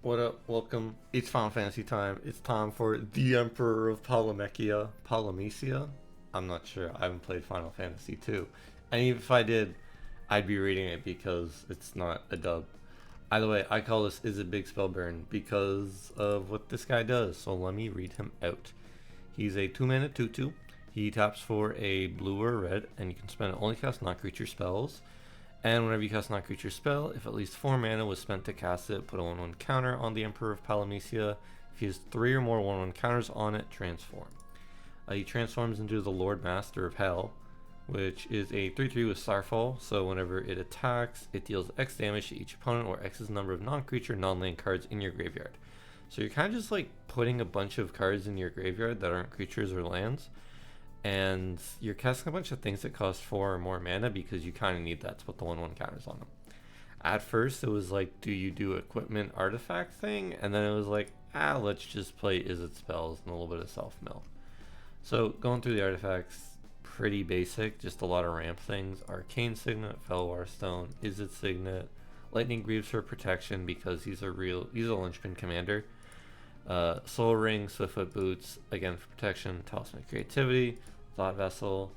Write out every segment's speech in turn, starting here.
What up? Welcome. It's Final Fantasy time. It's time for the Emperor of Palamecia. I'm not sure. I haven't played Final Fantasy 2. And even if I did, I'd be reading it because it's not a dub. Either way, I call this Is It Big Spell Burn because of what this guy does. So let me read him out. He's a 2 mana 2/2. He taps for a blue or a red, and you can spend it only cast non-creature spells. And whenever you cast a non-creature spell, if at least 4 mana was spent to cast it, put a 1/1 counter on the Emperor of Palamecia. If he has 3 or more 1/1 counters on it, transform. He transforms into the Lord Master of Hell, which is a 3/3 with Starfall, so whenever it attacks, it deals X damage to each opponent or X's number of non-creature, non-land cards in your graveyard. So you're kind of just like putting a bunch of cards in your graveyard that aren't creatures or lands, and you're casting a bunch of things that cost 4 or more mana because you kind of need that to put the 1/1 counters on them. At first, it was like, do you do equipment artifact thing? And then it was like, let's just play Is It spells and a little bit of self mill. So going through the artifacts, pretty basic, just a lot of ramp things. Arcane Signet, Felwar Stone, Is It Signet, Lightning Greaves for protection because he's a linchpin commander. Soul Ring, Swiftfoot Boots, again for protection, Talisman of Creativity, Thought Vessel.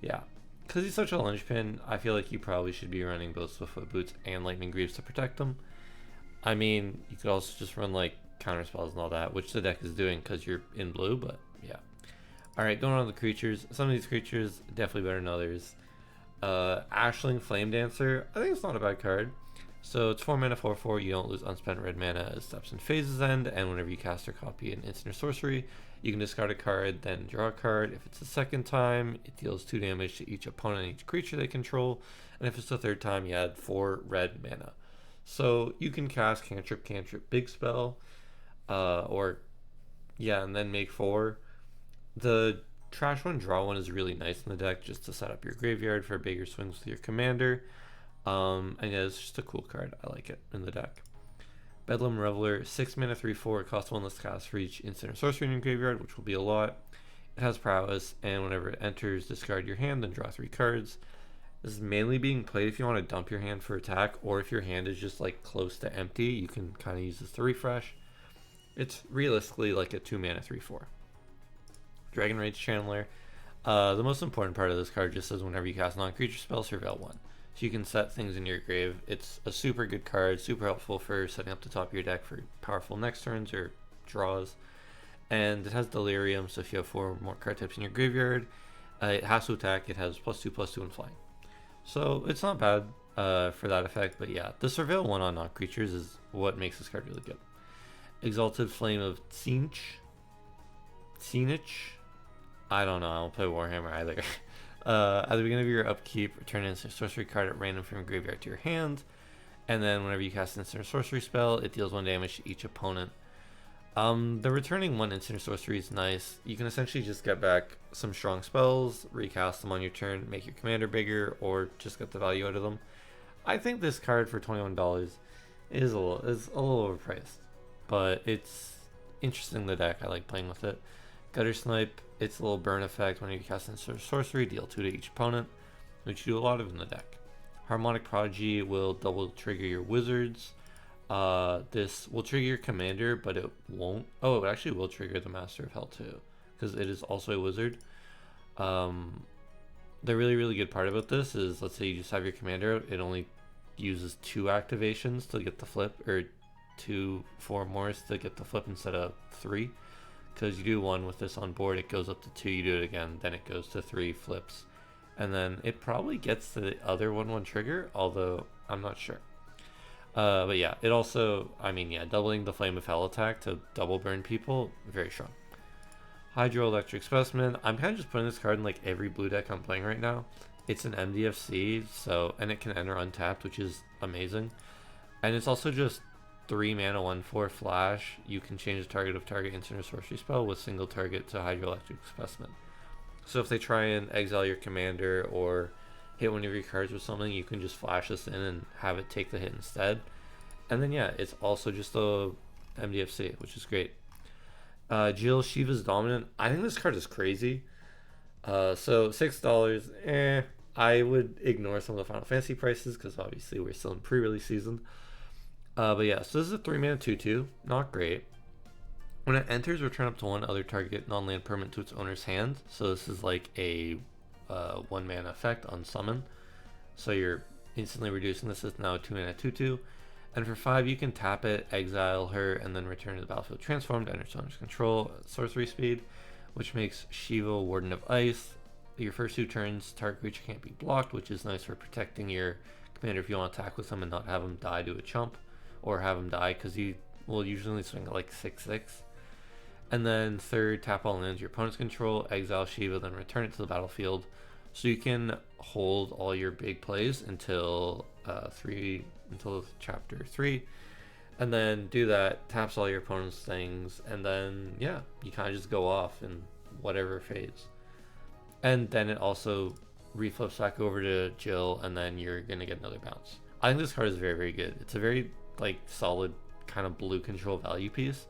Yeah. Because he's such a linchpin, I feel like you probably should be running both Swiftfoot Boots and Lightning Greaves to protect them. I mean, you could also just run like counter spells and all that, which the deck is doing because you're in blue, but yeah. Alright, going on to the creatures. Some of these creatures definitely better than others. Ashling Flame Dancer, I think it's not a bad card. So it's 4 mana 4/4, you don't lose unspent red mana as steps and phases end, and whenever you cast or copy an instant or sorcery, you can discard a card, then draw a card. If it's the second time, it deals 2 damage to each opponent and each creature they control, and if it's the third time, you add 4 red mana. So you can cast cantrip, big spell, and then make 4. The trash one, draw one is really nice in the deck just to set up your graveyard for bigger swings with your commander. And yeah, it's just a cool card. I like it in the deck. Bedlam Reveler, 6 mana 3/4. It costs 1 less cast for each instant or sorcery in your graveyard, which will be a lot. It has prowess, and whenever it enters, discard your hand, then draw 3 cards. This is mainly being played if you want to dump your hand for attack, or if your hand is just like close to empty, you can kind of use this to refresh. It's realistically like a 2 mana 3/4. Dragon Rage Channeler. The most important part of this card just says whenever you cast non-creature spell, surveil 1. So you can set things in your grave. It's a super good card, super helpful for setting up the top of your deck for powerful next turns or draws. And it has Delirium, so if you have 4 more card types in your graveyard, it has to attack. It has +2/+2 and flying. So it's not bad for that effect, but yeah, the Surveil 1 on non-creatures is what makes this card really good. Exalted Flame of Tzeentch. I don't know, I don't play Warhammer either. At the beginning of your upkeep, return an instant sorcery card at random from your graveyard to your hand, and then whenever you cast an instant or sorcery spell, it deals 1 damage to each opponent. The returning 1 instant or sorcery is nice. You can essentially just get back some strong spells, recast them on your turn, make your commander bigger, or just get the value out of them. I think this card for $21 is a little overpriced, but it's interesting in the deck. I like playing with it. Gutter Snipe, it's a little burn effect. When you cast an sorcery, deal 2 to each opponent, which you do a lot of in the deck. Harmonic Prodigy will double trigger your wizards. This will trigger your commander, but it won't. Oh, it actually will trigger the Master of Hell too, because it is also a wizard. The really, really good part about this is, let's say you just have your commander, it only uses 2 activations to get the flip, or 2 4 mores to get the flip instead of 3. Because you do 1 with this on board, it goes up to 2, you do it again, then it goes to 3 flips. And then it probably gets the other 1/1 trigger, although I'm not sure. But yeah, it also, doubling the Flame of Hell attack to double burn people, very strong. Hydroelectric Specimen, I'm kind of just putting this card in like every blue deck I'm playing right now. It's an MDFC, and it can enter untapped, which is amazing. And it's also just 3 mana 1/4 flash. You can change the target of target instant or sorcery spell with single target to Hydroelectric Specimen. So if they try and exile your commander or hit one of your cards with something, you can just flash this in and have it take the hit instead. And then yeah, it's also just a MDFC, which is great. Jill, Shiva's Dominant. I think this card is crazy. So $6, I would ignore some of the Final Fantasy prices because obviously we're still in pre-release season. But yeah, so this is a 3 mana 2/2, not great. When it enters, return up to one other target non-land permanent to its owner's hand. So this is like a 1 mana effect on summon. So you're instantly reducing this. Is now a 2 mana 2/2. And for 5, you can tap it, exile her, and then return to the battlefield transformed under its owner's control at sorcery speed, which makes Shiva Warden of Ice. Your first 2 turns, target creature can't be blocked, which is nice for protecting your commander if you want to attack with him and not have him die to a chump, or have him die because he will usually swing at like 6/6. And then third, tap all lands your opponent's control, exile Shiva, then return it to the battlefield. So you can hold all your big plays until chapter 3, and then do that, taps all your opponent's things, and then yeah, you kind of just go off in whatever phase. And then it also reflips back over to Jill, and then you're gonna get another bounce. I think this card is very, very good. It's a very like solid kind of blue control value piece.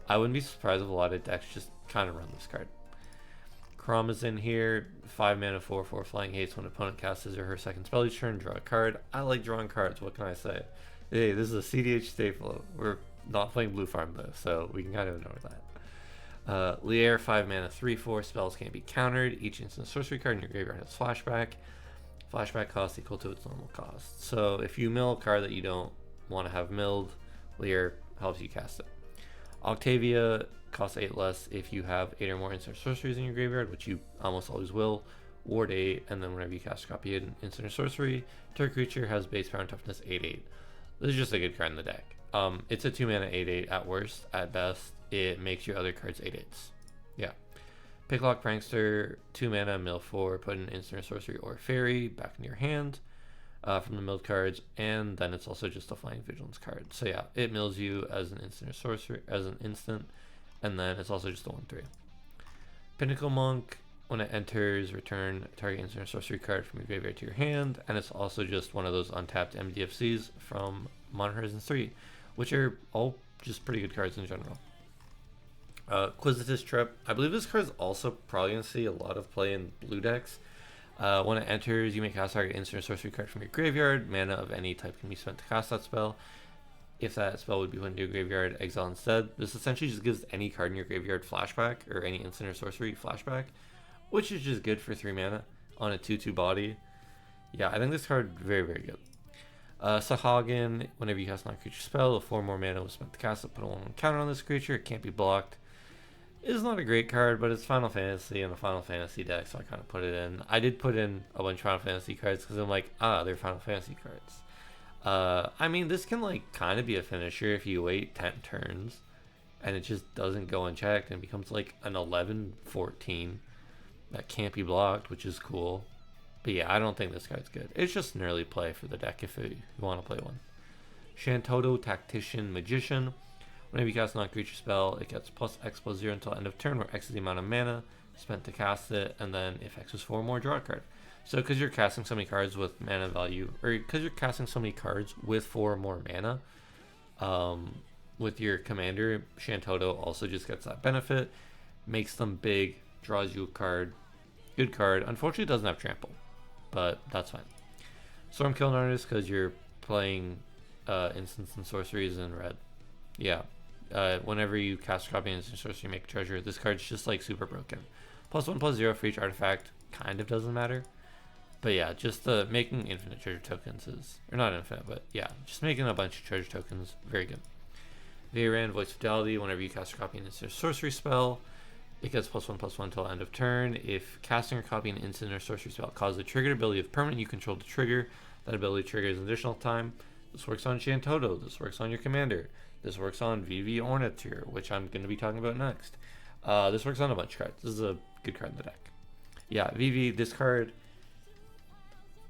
I wouldn't be surprised if a lot of decks just kind of run this card. Krom is in here, 5 mana 4/4 flying haste. When opponent casts his or her second spell each turn, draw a card. I like drawing cards, what can I say? Hey, this is a CDH staple. We're not playing Blue Farm though, so we can kind of ignore that. Lier, 5 mana 3/4, spells can't be countered. Each instant sorcery card in your graveyard has flashback. Flashback cost equal to its normal cost. So if you mill a card that you don't want to have milled, Lier helps you cast it. Octavia costs 8 less if you have 8 or more instant sorceries in your graveyard, which you almost always will. Ward 8, and then whenever you cast a copy of an instant or sorcery, target creature has base power and toughness 8/8. This is just a good card in the deck. It's a 2 mana 8/8 at worst. At best, it makes your other cards 8/8s. Yeah. Picklock Prankster, 2 mana, mill 4, put an instant or sorcery or fairy back in your hand from the milled cards, and then it's also just a Flying Vigilance card. So yeah, it mills you as an instant or sorcery, as an instant, and then it's also just a 1/3. Pinnacle Monk, when it enters, return target instant or sorcery card from your graveyard to your hand, and it's also just one of those untapped MDFCs from Modern Horizons 3, which are all just pretty good cards in general. Quizzitus Trip, I believe this card is also probably going to see a lot of play in blue decks. When it enters, you may cast target instant or sorcery card from your graveyard. Mana of any type can be spent to cast that spell. If that spell would be put into your graveyard, exile instead. This essentially just gives any card in your graveyard flashback, or any instant or sorcery flashback, which is just good for 3 mana on a 2/2 body. Yeah, I think this card very, very good. Sahagin, whenever you cast a non-creature spell, 4 more mana was spent to cast it, put a 1/1 counter on this creature, it can't be blocked. It's not a great card, but it's Final Fantasy and a Final Fantasy deck, so I kind of put it in. I did put in a bunch of Final Fantasy cards because I'm like, they're Final Fantasy cards. I mean, this can like kind of be a finisher if you wait 10 turns and it just doesn't go unchecked and becomes like an 11/14 that can't be blocked, which is cool. But yeah, I don't think this card's good. It's just an early play for the deck if you want to play one. Shantoto, Tactician, Magician. Whenever you cast a non-creature spell, it gets plus X plus 0 until end of turn, where X is the amount of mana spent to cast it, and then if X is 4 more, draw a card. So because you're casting so many cards with mana value, or because you're casting so many cards with 4 more mana, with your commander, Shantoto also just gets that benefit, makes them big, draws you a card. Good card. Unfortunately, it doesn't have trample, but that's fine. Stormkilling Artist, because you're playing instants and sorceries in red. Yeah. Whenever you cast a copy of instant sorcery, make a treasure. This card's just like super broken. +1/+0 for each artifact kind of doesn't matter. But yeah, just making infinite treasure tokens is, or not infinite, but yeah, just making a bunch of treasure tokens, very good. Veyran, Voice of Fidelity, whenever you cast a copy of an instant sorcery spell, it gets +1/+1 until end of turn. If casting or copying an instant or sorcery spell causes the triggered ability of permanent you control to trigger, that ability triggers an additional time. This works on Shantoto, this works on your commander. This works on VV Ornithir, which I'm going to be talking about next. This works on a bunch of cards. This is a good card in the deck. Yeah, VV, this card,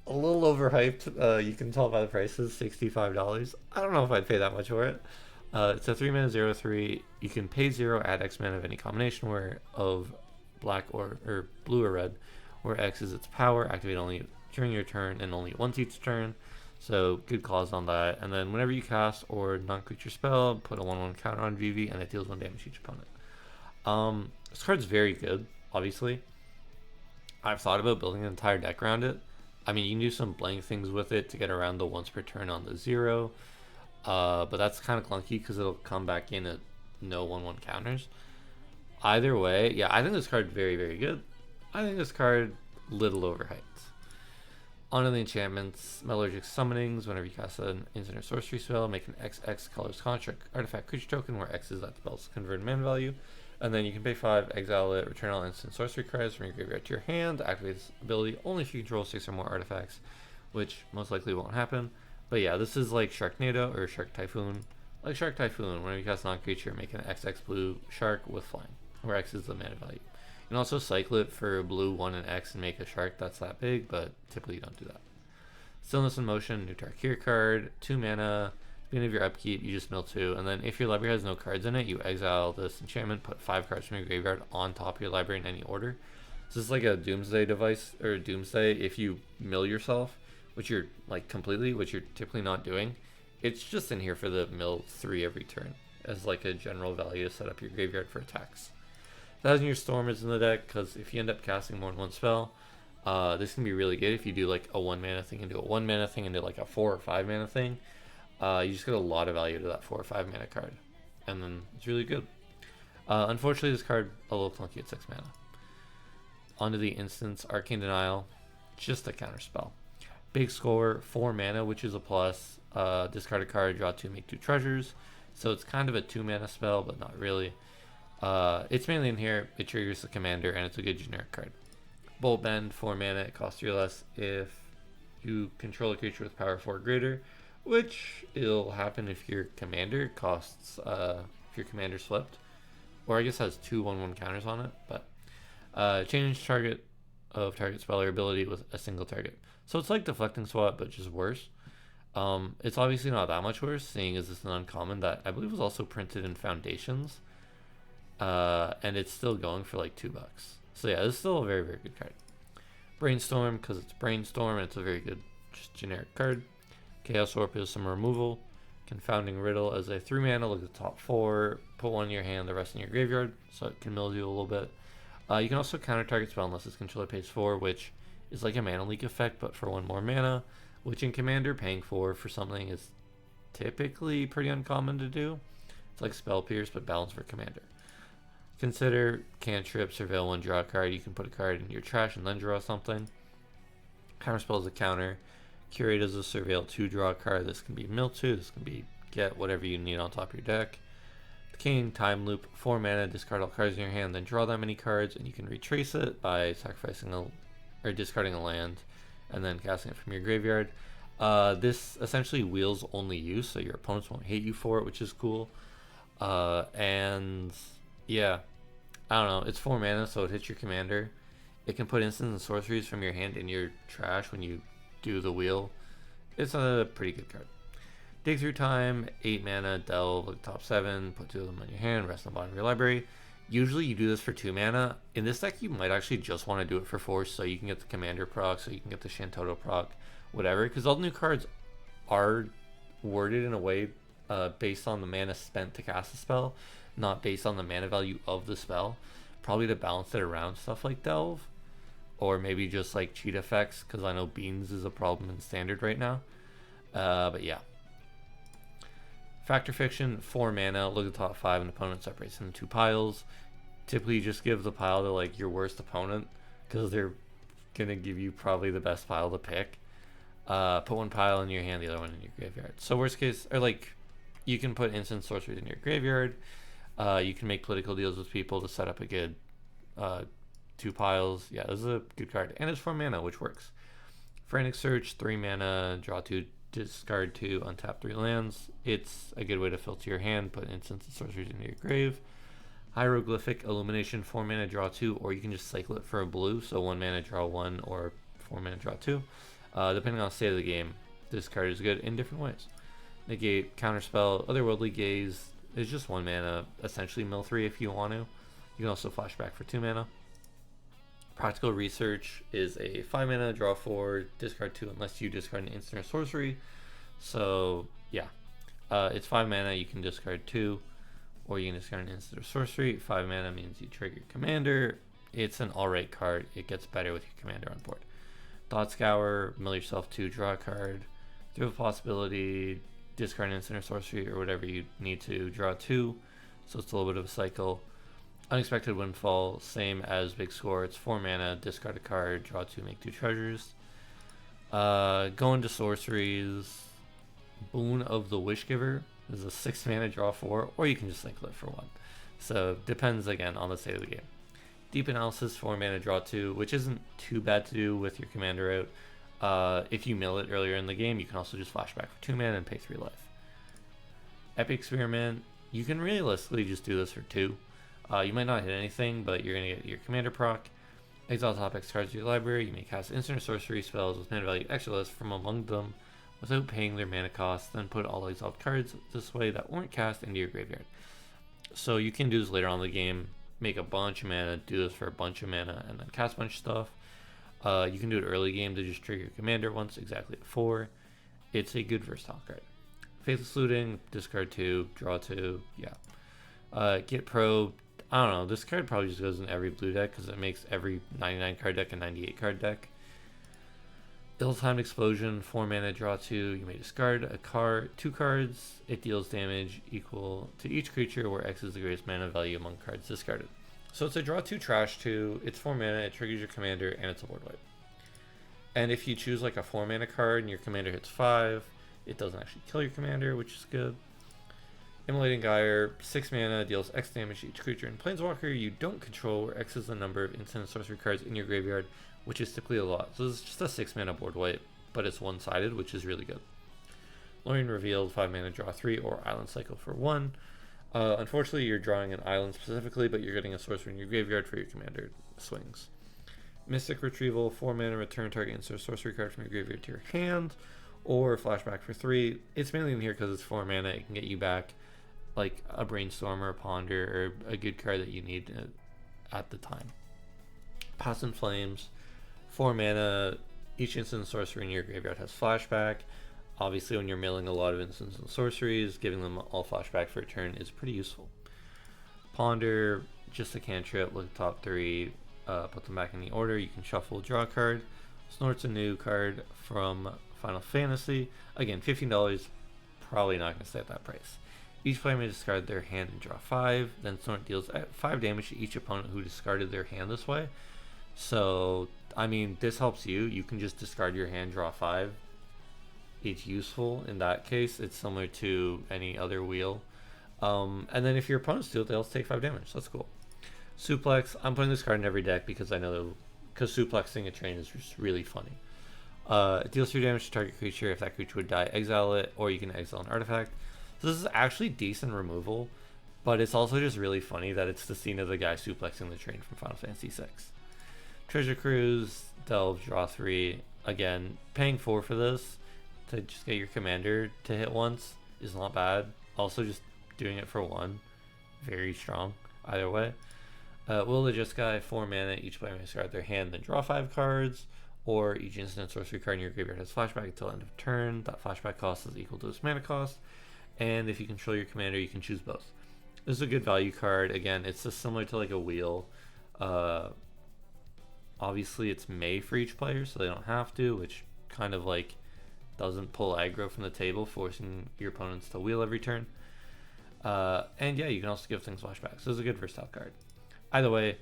a little overhyped. You can tell by the prices, $65. I don't know if I'd pay that much for it. It's a 3 mana 0/3. You can pay 0, add X mana of any combination where of black or blue or red, where X is its power, activate only during your turn and only once each turn. So good clause on that. And then whenever you cast or non-creature spell, put a 1/1 counter on VV and it deals 1 damage to each opponent. This card's very good, obviously. I've thought about building an entire deck around it. I mean, you can do some blank things with it to get around the once per turn on the 0. But that's kind of clunky because it'll come back in at no 1/1 counters. Either way, yeah, I think this card very, very good. I think this card little overhyped. On to the enchantments, Metallurgic Summonings. Whenever you cast an instant or sorcery spell, make an XX colors construct artifact creature token where X is that spell's converted mana value. And then you can pay 5, exile it, return all instant sorcery cards from your graveyard to your hand, activate this ability only if you control 6 or more artifacts, which most likely won't happen. But yeah, this is like Sharknado or Shark Typhoon. Like Shark Typhoon, whenever you cast a non-creature, make an XX blue shark with flying, where X is the mana value. You can also cycle it for a blue 1 and X and make a shark that's that big, but typically you don't do that. Stillness in Motion, new Tarkir card, 2 mana. At the beginning of your upkeep, you just mill 2, and then if your library has no cards in it, you exile this enchantment, put 5 cards from your graveyard on top of your library in any order. So this is like a Doomsday device, or Doomsday if you mill yourself, which you're like completely, which you're typically not doing. It's just in here for the mill 3 every turn, as like a general value to set up your graveyard for attacks. 1,000 Year Storm is in the deck, because if you end up casting more than one spell, this can be really good if you do like a 1 mana thing into a 1 mana thing into like a 4 or 5 mana thing. You just get a lot of value to that 4 or 5 mana card, and then it's really good. Unfortunately, this card a little clunky at 6 mana. Onto the instance, Arcane Denial, just a counter spell. Big score, 4 mana, which is a plus. Discard a card, draw 2, make 2 treasures. So it's kind of a 2 mana spell, but not really. It's mainly in here, it triggers the commander, and it's a good generic card. Bolt Bend, 4 mana, it costs 3 less if you control a creature with power 4 or greater, which it'll happen if your commander costs, if your commander's flipped, or I guess has 2 1/1 counters on it, but change target of target spell or ability with a single target. So it's like Deflecting Swat, but just worse. It's obviously not that much worse, seeing as it's an uncommon that I believe was also printed in Foundations, and it's still going for like $2. So yeah, it's still a very, very good card. Brainstorm, because it's Brainstorm, and it's a very good, just generic card. Chaos Orb is some removal. Confounding Riddle as a 3 mana, look at the top 4, put 1 in your hand, the rest in your graveyard, so it can mill you a little bit. You can also counter target spell unless its controller pays 4, which is like a mana leak effect, but for 1 more mana, which in Commander, paying 4 for something is typically pretty uncommon to do. It's like Spell Pierce, but balanced for Commander. Consider, cantrip, surveil 1, draw a card. You can put a card in your trash and then draw something. Counterspell is a counter. Curate is a surveil 2, draw a card. This can be mill 2, this can be get whatever you need on top of your deck. The King, Time Loop, 4 mana, discard all cards in your hand, then draw that many cards, and you can retrace it by sacrificing or discarding a land, and then casting it from your graveyard. This essentially wheels only use, so your opponents won't hate you for it, which is cool. And yeah, I don't know, it's 4 mana, so it hits your commander. It can put instants and sorceries from your hand in your trash when you do the wheel. It's a pretty good card. Dig Through Time, 8 mana, delve, like top 7, put 2 of them on your hand, rest on the bottom of your library. Usually you do this for 2 mana. In this deck, you might actually just want to do it for 4, so you can get the commander proc, so you can get the Shantoto proc, whatever, because all the new cards are worded in a way based on the mana spent to cast a spell, not based on the mana value of the spell, probably to balance it around stuff like delve, or maybe just like cheat effects, because I know beans is a problem in standard right now. But yeah. Fact or Fiction, 4 mana, look at the top 5, and opponent separates into 2 piles. Typically, you just give the pile to like your worst opponent, because they're gonna give you probably the best pile to pick. Put 1 pile in your hand, the other one in your graveyard. So worst case, or like, you can put instant sorceries in your graveyard. You can make political deals with people to set up a good 2 piles. Yeah, this is a good card, and it's 4 mana, which works. Frantic Search, 3 mana, draw 2, discard 2, untap 3 lands. It's a good way to filter your hand, put instants and sorceries into your grave. Hieroglyphic Illumination, 4 mana, draw 2, or you can just cycle it for a blue, so 1 mana, draw 1, or 4 mana, draw 2. Depending on the state of the game, this card is good in different ways. Negate, Counterspell, Otherworldly Gaze is just 1 mana, essentially mill 3 if you want to. You can also flashback for 2 mana. Practical Research is a 5 mana, draw 4, discard 2 unless you discard an instant or sorcery. So yeah, it's 5 mana, you can discard 2, or you can discard an instant or sorcery. 5 mana means you trigger your commander. It's an alright card, it gets better with your commander on board. Thought Scour, mill yourself 2, draw a card. Through the possibility, discard an instant or sorcery or whatever you need to draw 2. So it's a little bit of a cycle. Unexpected Windfall, same as Big Score. It's 4 mana, discard a card, draw 2, make 2 treasures. Go into sorceries. Boon of the Wishgiver is a 6 mana, draw 4, or you can just cycle it for 1. So depends again on the state of the game. Deep Analysis, 4 mana, draw 2, which isn't too bad to do with your commander out. If you mill it earlier in the game, you can also just flashback for 2 mana and pay 3 life. Epic Experiment, you can realistically just do this for 2. You might not hit anything, but you're going to get your commander proc. Exile top X cards to your library. You may cast instant or sorcery spells with mana value extra from among them without paying their mana cost. Then put all exiled cards this way that weren't cast into your graveyard. So you can do this later on in the game. Make a bunch of mana, do this for a bunch of mana, and then cast a bunch of stuff. You can do it early game to just trigger your commander once, exactly at 4. It's a good versatile card. Faithless Looting, discard 2, draw 2, yeah. Get Probe, I don't know, this card probably just goes in every blue deck because it makes every 99 card deck a 98 card deck. Ill-Timed Explosion, 4 mana, draw 2, you may discard a card, 2 cards, it deals damage equal to each creature where X is the greatest mana value among cards discarded. So it's a draw 2 trash 2, it's 4 mana, it triggers your commander, and it's a board wipe. And if you choose like a 4 mana card and your commander hits 5, it doesn't actually kill your commander, which is good. Immolating Gyre, 6 mana, deals X damage to each creature in Planeswalker you don't control, where X is the number of instant and sorcery cards in your graveyard, which is typically a lot. So this is just a 6 mana board wipe, but it's one-sided, which is really good. Lorien Revealed, 5 mana, draw 3, or Island Cycle for 1. Unfortunately, you're drawing an island specifically, but you're getting a sorcery in your graveyard for your commander swings. Mystic Retrieval, 4 mana, return target instant or sorcery card from your graveyard to your hand, or flashback for 3. It's mainly in here because it's 4 mana. It can get you back like a Brainstorm or a Ponder or a good card that you need at the time. Past in Flames, 4 mana, each instant and sorcery in your graveyard has flashback. Obviously, when you're milling a lot of instants and sorceries, giving them all flashback for a turn is pretty useful. Ponder, just a cantrip, look at top 3, put them back in the order. You can shuffle, draw a card. Snort's a new card from Final Fantasy. Again, $15, probably not going to stay at that price. Each player may discard their hand and draw 5. Then Snort deals 5 damage to each opponent who discarded their hand this way. So, I mean, this helps you. You can just discard your hand, draw 5. It's useful in that case. It's similar to any other wheel. And then if your opponents do it, they also take 5 damage. So that's cool. Suplex. I'm putting this card in every deck because I know because suplexing a train is just really funny. It deals 3 damage to target creature. If that creature would die, exile it, or you can exile an artifact. So this is actually decent removal, but it's also just really funny that it's the scene of the guy suplexing the train from Final Fantasy VI. Treasure Cruise, Delve, draw 3. Again, paying 4 for this to just get your commander to hit once is not bad. Also, just doing it for 1, very strong either way. Will the Just Guy, 4 mana, each player may discard their hand, then draw 5 cards, or each instant sorcery card in your graveyard has flashback until end of turn. That flashback cost is equal to its mana cost, and if you control your commander, you can choose both. This is a good value card. Again, it's just similar to like a wheel. Obviously, it's May for each player, so they don't have to, which kind of like doesn't pull aggro from the table, forcing your opponents to wheel every turn. And yeah, you can also give things flashbacks. So it's a good versatile card. Either way,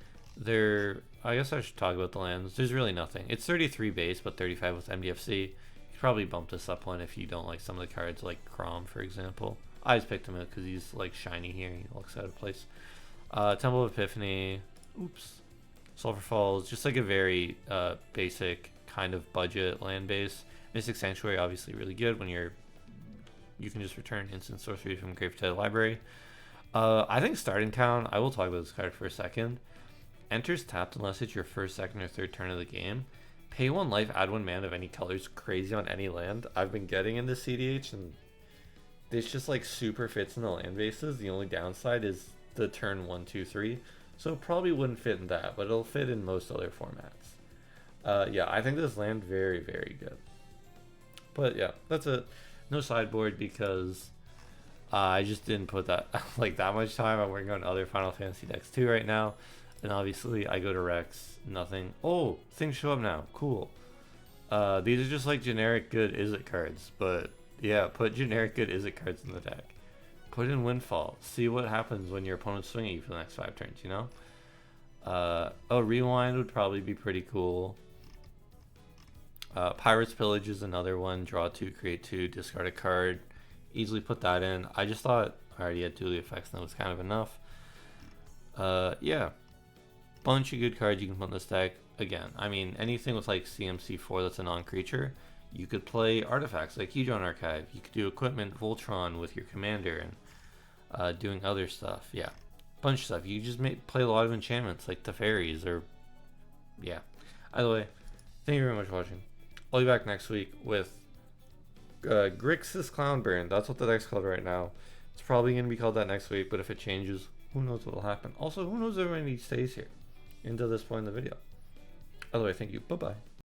I guess I should talk about the lands. There's really nothing. It's 33 base, but 35 with MDFC. You could probably bump this up one if you don't like some of the cards, like Crom, for example. I just picked him up because he's like shiny here. He looks out of place. Temple of Epiphany. Oops. Sulphur Falls. Just like a very basic kind of budget land base. Mystic Sanctuary, obviously really good when you can just return instant sorcery from grave to the library. I think Starting Town, I will talk about this card for a second. Enters tapped unless it's your first, second, or third turn of the game. Pay 1 life, add 1 mana of any color is crazy on any land. I've been getting into CDH and this just like super fits in the land bases. The only downside is the turn 1, 2, 3. So it probably wouldn't fit in that, but it'll fit in most other formats. Yeah, I think this land very, very good. But yeah, that's it. No sideboard because I just didn't put that like that much time. I'm working on other Final Fantasy decks too right now. And obviously I go to Rex, nothing. Oh, things show up now. Cool. These are just like generic good Is It cards, but Yeah, put generic good Izzet cards in the deck. Put in Windfall. See what happens when your opponent's swinging you for the next 5 turns, you know? Oh, Rewind would probably be pretty cool. Pirate's Pillage is another one. Draw 2, create 2, discard a card. Easily put that in. I just thought I already had dually effects and that was kind of enough. Yeah. Bunch of good cards you can put in this deck. Again, I mean, anything with like CMC4 that's a non-creature, you could play artifacts like Hedron Archive. You could do equipment Voltron with your commander and doing other stuff. Yeah, bunch of stuff. You just play a lot of enchantments like Teferis or yeah. Either way, thank you very much for watching. I'll be back next week with Grixis Clownburn. That's what the deck's called right now. It's probably going to be called that next week, but if it changes, who knows what will happen. Also, who knows if anybody stays here until this point in the video. By the way, thank you. Bye-bye.